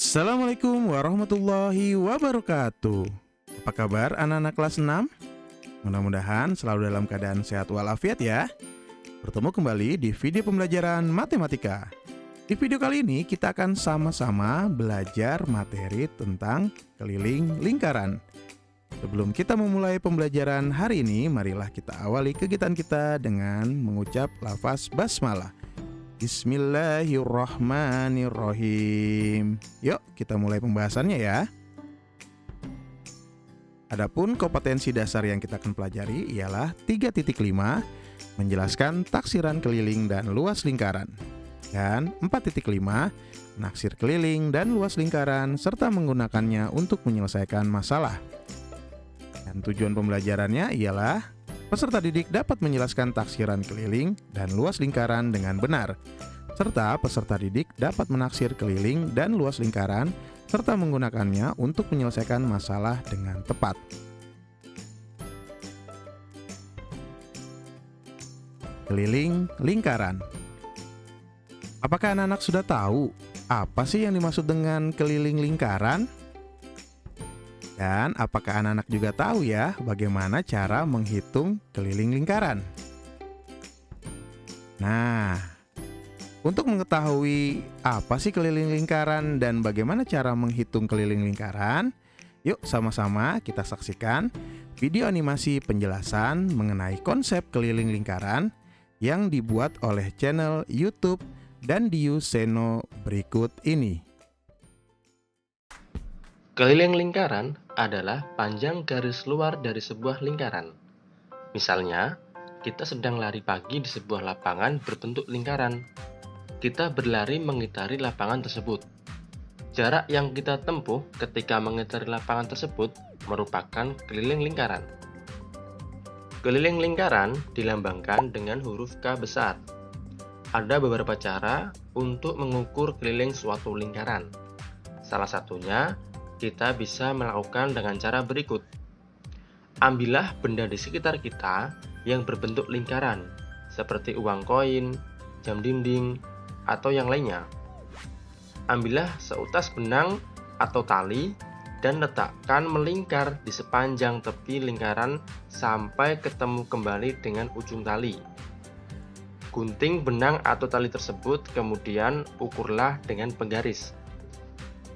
Assalamualaikum warahmatullahi wabarakatuh. Apa kabar anak-anak kelas 6? Mudah-mudahan selalu dalam keadaan sehat walafiat ya. Bertemu kembali di video pembelajaran matematika. Di video kali ini kita akan sama-sama belajar materi tentang keliling lingkaran. Sebelum kita memulai pembelajaran hari ini, marilah kita awali kegiatan kita dengan mengucap lafaz basmalah. Bismillahirrahmanirrahim. Yuk kita mulai pembahasannya ya. Adapun kompetensi dasar yang kita akan pelajari ialah 3.5 menjelaskan taksiran keliling dan luas lingkaran, dan 4.5 menaksir keliling dan luas lingkaran serta menggunakannya untuk menyelesaikan masalah. Dan tujuan pembelajarannya ialah peserta didik dapat menjelaskan taksiran keliling dan luas lingkaran dengan benar, serta peserta didik dapat menaksir keliling dan luas lingkaran serta menggunakannya untuk menyelesaikan masalah dengan tepat. Keliling lingkaran. Apakah anak-anak sudah tahu apa sih yang dimaksud dengan keliling lingkaran? Dan apakah anak-anak juga tahu ya bagaimana cara menghitung keliling lingkaran? Nah, untuk mengetahui apa sih keliling lingkaran dan bagaimana cara menghitung keliling lingkaran, yuk sama-sama kita saksikan video animasi penjelasan mengenai konsep keliling lingkaran yang dibuat oleh channel YouTube Dandiu Seno berikut ini. Keliling lingkaran adalah panjang garis luar dari sebuah lingkaran. Misalnya, kita sedang lari pagi di sebuah lapangan berbentuk lingkaran. Kita berlari mengitari lapangan tersebut. Jarak yang kita tempuh ketika mengitari lapangan tersebut merupakan keliling lingkaran. Keliling lingkaran dilambangkan dengan huruf K besar. Ada beberapa cara untuk mengukur keliling suatu lingkaran. Salah satunya, kita bisa melakukan dengan cara berikut. Ambillah benda di sekitar kita yang berbentuk lingkaran, seperti uang koin, jam dinding, atau yang lainnya. Ambillah seutas benang atau tali dan letakkan melingkar di sepanjang tepi lingkaran sampai ketemu kembali dengan ujung tali. Gunting benang atau tali tersebut, kemudian ukurlah dengan penggaris.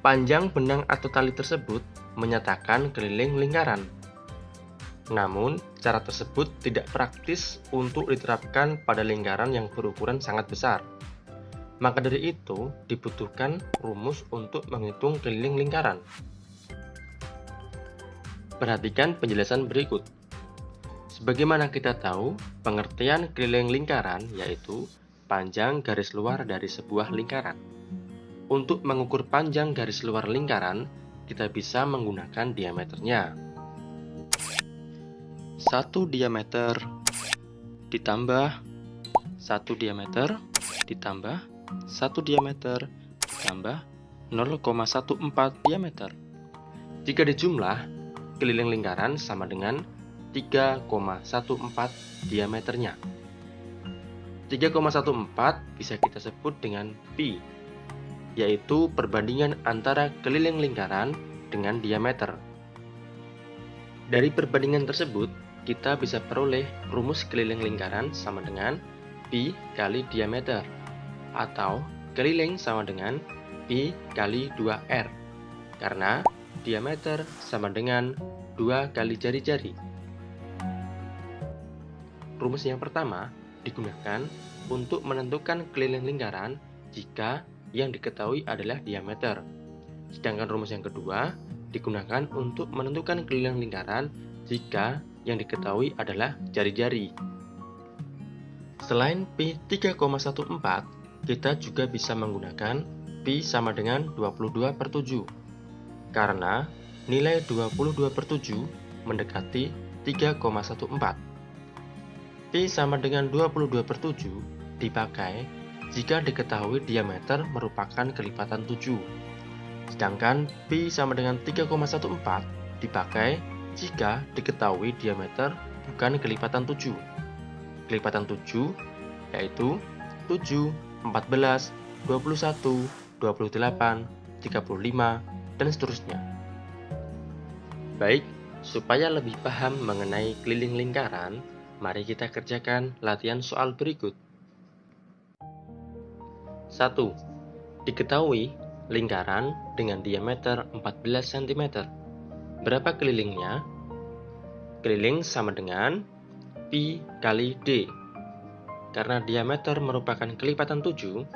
Panjang benang atau tali tersebut menyatakan keliling lingkaran. Namun, cara tersebut tidak praktis untuk diterapkan pada lingkaran yang berukuran sangat besar. Maka dari itu, dibutuhkan rumus untuk menghitung keliling lingkaran. Perhatikan penjelasan berikut. Sebagaimana kita tahu, pengertian keliling lingkaran yaitu panjang garis luar dari sebuah lingkaran. Untuk mengukur panjang garis luar lingkaran, kita bisa menggunakan diameternya. 1 diameter ditambah 1 diameter ditambah 1 diameter ditambah 0,14 diameter. Jika dijumlah, keliling lingkaran sama dengan 3,14 diameternya. 3,14 bisa kita sebut dengan pi, yaitu perbandingan antara keliling lingkaran dengan diameter. Dari perbandingan tersebut, kita bisa peroleh rumus keliling lingkaran sama dengan pi kali diameter, atau keliling sama dengan pi kali 2r, karena diameter sama dengan 2 kali jari-jari. Rumus yang pertama digunakan untuk menentukan keliling lingkaran jika yang diketahui adalah diameter. Sedangkan rumus yang kedua digunakan untuk menentukan keliling lingkaran jika yang diketahui adalah jari-jari. Selain pi 3,14, kita juga bisa menggunakan pi sama dengan 22/7. Karena nilai 22/7 mendekati 3,14. Pi sama dengan 22/7 dipakai jika diketahui diameter merupakan kelipatan 7. Sedangkan pi sama dengan 3,14 dipakai jika diketahui diameter bukan kelipatan 7. Kelipatan 7 yaitu 7, 14, 21, 28, 35, dan seterusnya. Baik, supaya lebih paham mengenai keliling lingkaran, mari kita kerjakan latihan soal berikut. 1. Diketahui lingkaran dengan diameter 14 cm. Berapa kelilingnya? Keliling sama dengan pi kali d. Karena diameter merupakan kelipatan 7,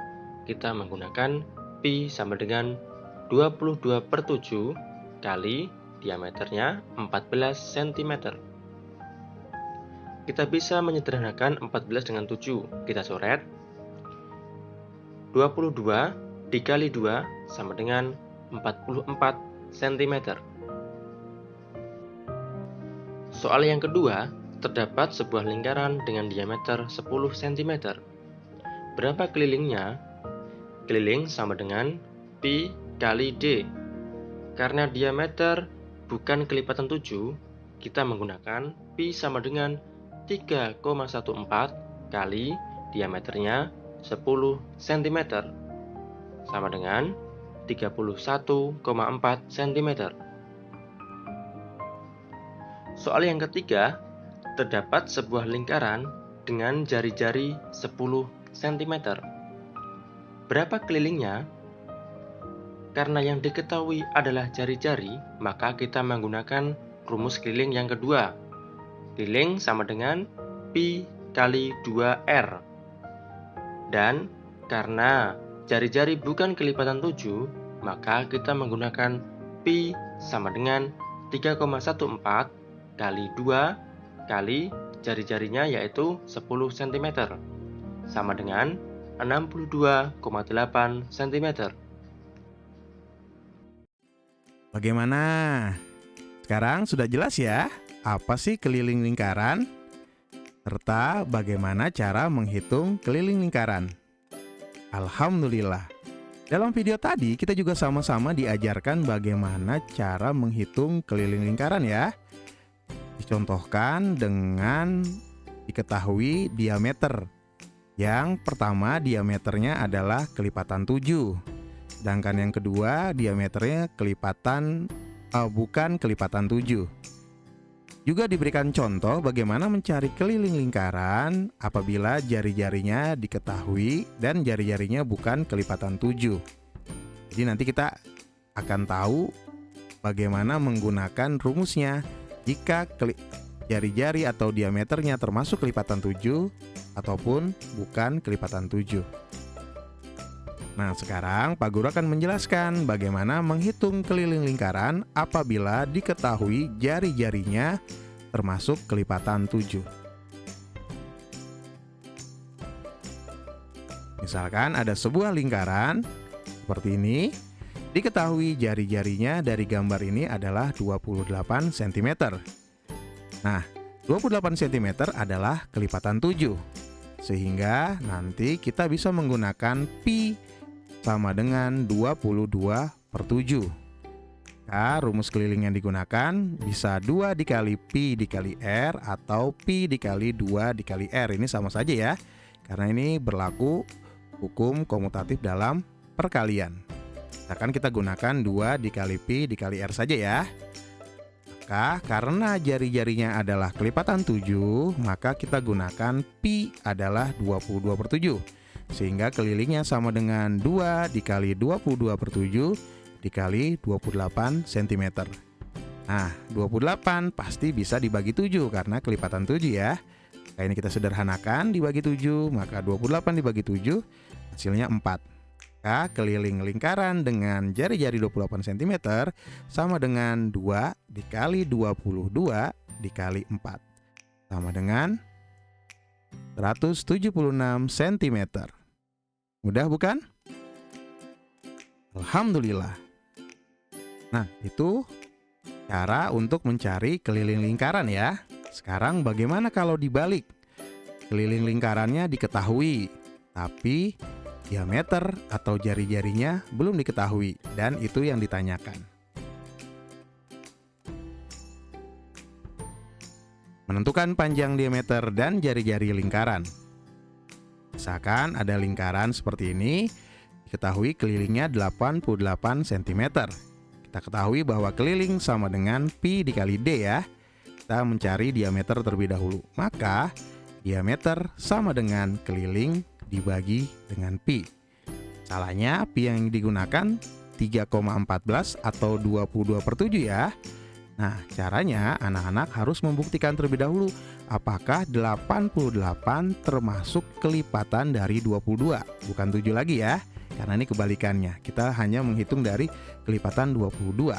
kita menggunakan pi sama dengan 22/7 kali diameternya 14 cm. Kita bisa menyederhanakan 14 dengan 7. Kita coret. 22 dikali 2 sama dengan 44 cm. Soal yang kedua, terdapat sebuah lingkaran dengan diameter 10 cm. Berapa kelilingnya? Keliling sama dengan pi kali d. Karena diameter bukan kelipatan 7, kita menggunakan pi sama dengan 3,14 kali diameternya 10 cm. Sama dengan 31,4 cm. Soal yang ketiga, terdapat sebuah lingkaran dengan jari-jari 10 cm. Berapa kelilingnya? Karena yang diketahui adalah jari-jari, maka kita menggunakan rumus keliling yang kedua. Keliling sama dengan pi kali 2r. Dan karena jari-jari bukan kelipatan 7, maka kita menggunakan pi sama dengan 3,14 kali 2 kali jari-jarinya yaitu 10 cm. Sama dengan 62,8 cm. Bagaimana? Sekarang sudah jelas ya, apa sih keliling lingkaran? Serta bagaimana cara menghitung keliling lingkaran. Alhamdulillah. Dalam video tadi kita juga sama-sama diajarkan bagaimana cara menghitung keliling lingkaran ya. Dicontohkan dengan diketahui diameter. Yang pertama diameternya adalah kelipatan 7. Sedangkan yang kedua diameternya bukan kelipatan 7. Juga diberikan contoh bagaimana mencari keliling lingkaran apabila jari-jarinya diketahui dan jari-jarinya bukan kelipatan 7. Jadi nanti kita akan tahu bagaimana menggunakan rumusnya jika jari-jari atau diameternya termasuk kelipatan 7 ataupun bukan kelipatan 7. Nah, sekarang Pak Guru akan menjelaskan bagaimana menghitung keliling lingkaran apabila diketahui jari-jarinya termasuk kelipatan 7. Misalkan ada sebuah lingkaran seperti ini, diketahui jari-jarinya dari gambar ini adalah 28 cm. Nah, 28 cm adalah kelipatan 7. Sehingga nanti kita bisa menggunakan pi sama dengan 22/7. Nah, rumus keliling yang digunakan bisa 2 dikali pi dikali r atau pi dikali 2 dikali r. Ini sama saja ya, karena ini berlaku hukum komutatif dalam perkalian. Misalkan kita gunakan 2 dikali pi dikali r saja ya. Maka karena jari-jarinya adalah kelipatan 7, maka kita gunakan pi adalah 22/7. Sehingga kelilingnya sama dengan 2 dikali 22/7 dikali 28 cm. Nah, 28 pasti bisa dibagi 7 karena kelipatan 7 ya. Nah, ini kita sederhanakan dibagi 7, maka 28 dibagi 7 hasilnya 4. Maka keliling lingkaran dengan jari-jari 28 cm sama dengan 2 dikali 22 dikali 4. Sama dengan 176 cm. Mudah bukan? Alhamdulillah. Nah, itu cara untuk mencari keliling lingkaran ya. Sekarang bagaimana kalau dibalik? Keliling lingkarannya diketahui, tapi diameter atau jari-jarinya belum diketahui, dan itu yang ditanyakan. Menentukan panjang diameter dan jari-jari lingkaran. Misalkan ada lingkaran seperti ini, diketahui kelilingnya 88 cm. Kita ketahui bahwa keliling sama dengan pi dikali d ya. Kita mencari diameter terlebih dahulu. Maka diameter sama dengan keliling dibagi dengan pi. Salahnya pi yang digunakan 3,14 atau 22/7 ya. Nah, caranya anak-anak harus membuktikan terlebih dahulu apakah 88 termasuk kelipatan dari 22, bukan 7 lagi ya. Karena ini kebalikannya, kita hanya menghitung dari kelipatan 22.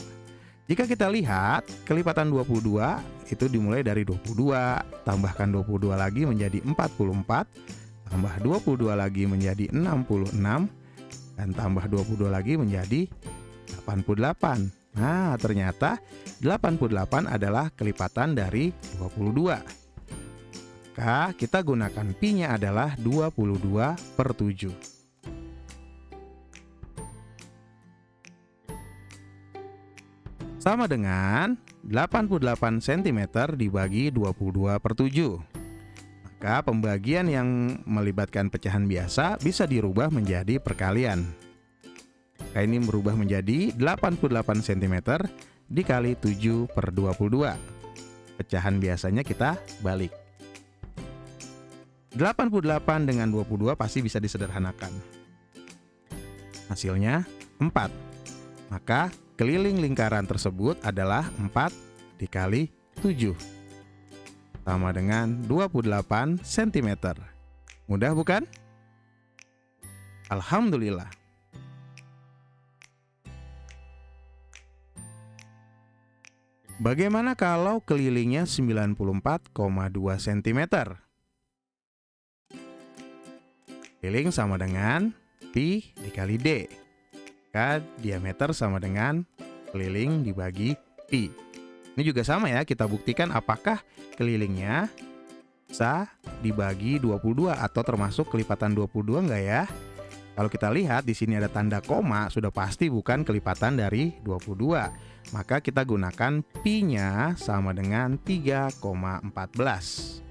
Jika kita lihat, kelipatan 22 itu dimulai dari 22, tambahkan 22 lagi menjadi 44, tambah 22 lagi menjadi 66, dan tambah 22 lagi menjadi 88. Nah, ternyata 88 adalah kelipatan dari 22. Maka kita gunakan pi-nya adalah 22/7. Sama dengan 88 cm dibagi 22/7. Maka pembagian yang melibatkan pecahan biasa bisa dirubah menjadi perkalian. Maka ini berubah menjadi 88 cm dikali 7/22. Pecahan biasanya kita balik. 88 dengan 22 pasti bisa disederhanakan. Hasilnya 4. Maka keliling lingkaran tersebut adalah 4 dikali 7. Sama dengan 28 cm. Mudah bukan? Alhamdulillah. Bagaimana kalau kelilingnya 94,2 cm? Keliling sama dengan pi dikali d. Maka diameter sama dengan keliling dibagi pi. Ini juga sama ya, kita buktikan apakah kelilingnya bisa dibagi 22 atau termasuk kelipatan 22 enggak ya? Kalau kita lihat di sini ada tanda koma, sudah pasti bukan kelipatan dari 22. Maka kita gunakan pi-nya sama dengan 3,14.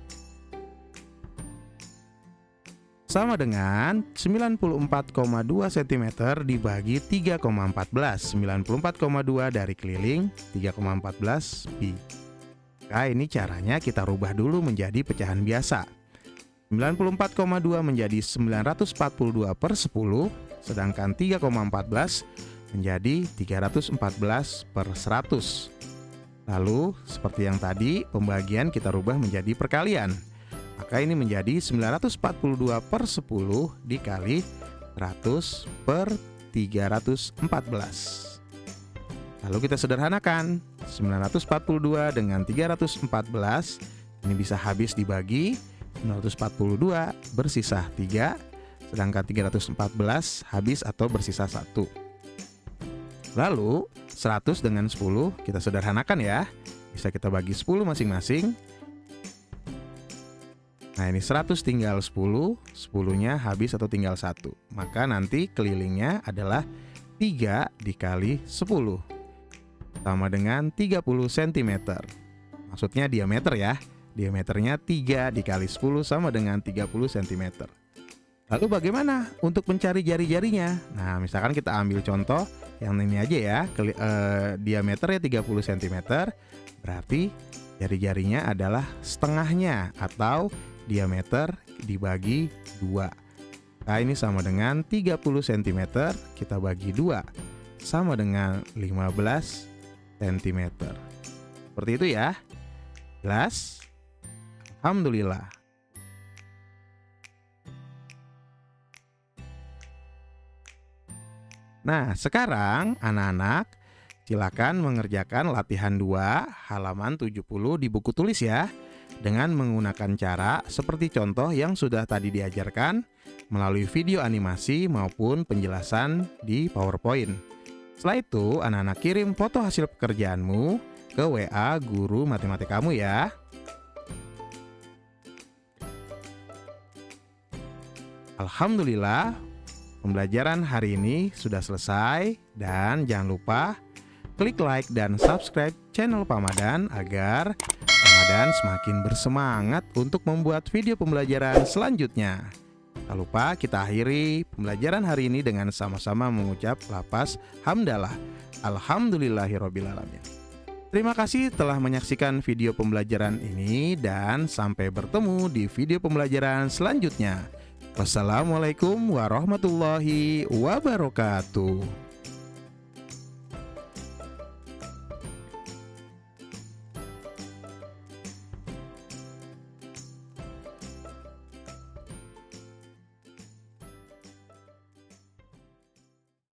Sama dengan 94,2 cm dibagi 3,14. 94,2 dari keliling, 3,14 pi. Nah, ini caranya kita rubah dulu menjadi pecahan biasa. 94,2 menjadi 942/10, sedangkan 3,14 menjadi 314/100. Lalu, seperti yang tadi, pembagian kita rubah menjadi perkalian. Maka ini menjadi 942/10 dikali 100/314. Lalu kita sederhanakan. 942 dengan 314 ini bisa habis dibagi. 942 bersisa 3, sedangkan 314 habis atau bersisa 1. Lalu 100 dengan 10 kita sederhanakan ya. Bisa kita bagi 10 masing-masing. Nah, ini 100 tinggal 10, 10-nya habis atau tinggal 1. Maka nanti kelilingnya adalah 3 dikali 10. Sama dengan 30 cm. Maksudnya diameter ya. Diameternya 3 dikali 10 sama dengan 30 cm. Lalu bagaimana untuk mencari jari-jarinya? Nah, misalkan kita ambil contoh yang ini aja ya. Diameternya 30 cm. Berarti jari-jarinya adalah setengahnya atau diameter dibagi 2. Nah, ini sama dengan 30 cm kita bagi 2 sama dengan 15 cm. Seperti itu ya. Jelas? Alhamdulillah. Nah, sekarang anak-anak silakan mengerjakan latihan 2 halaman 70 di buku tulis ya. Dengan menggunakan cara seperti contoh yang sudah tadi diajarkan melalui video animasi maupun penjelasan di PowerPoint. Setelah itu, anak-anak kirim foto hasil pekerjaanmu ke WA guru matematika kamu ya. Alhamdulillah, pembelajaran hari ini sudah selesai dan jangan lupa klik like dan subscribe channel Pamadan agar Pamadan semakin bersemangat untuk membuat video pembelajaran selanjutnya. Tak lupa kita akhiri pembelajaran hari ini dengan sama-sama mengucap lafaz hamdalah. Alhamdulillahirrabbilalamin. Terima kasih telah menyaksikan video pembelajaran ini dan sampai bertemu di video pembelajaran selanjutnya. Wassalamualaikum warahmatullahi wabarakatuh.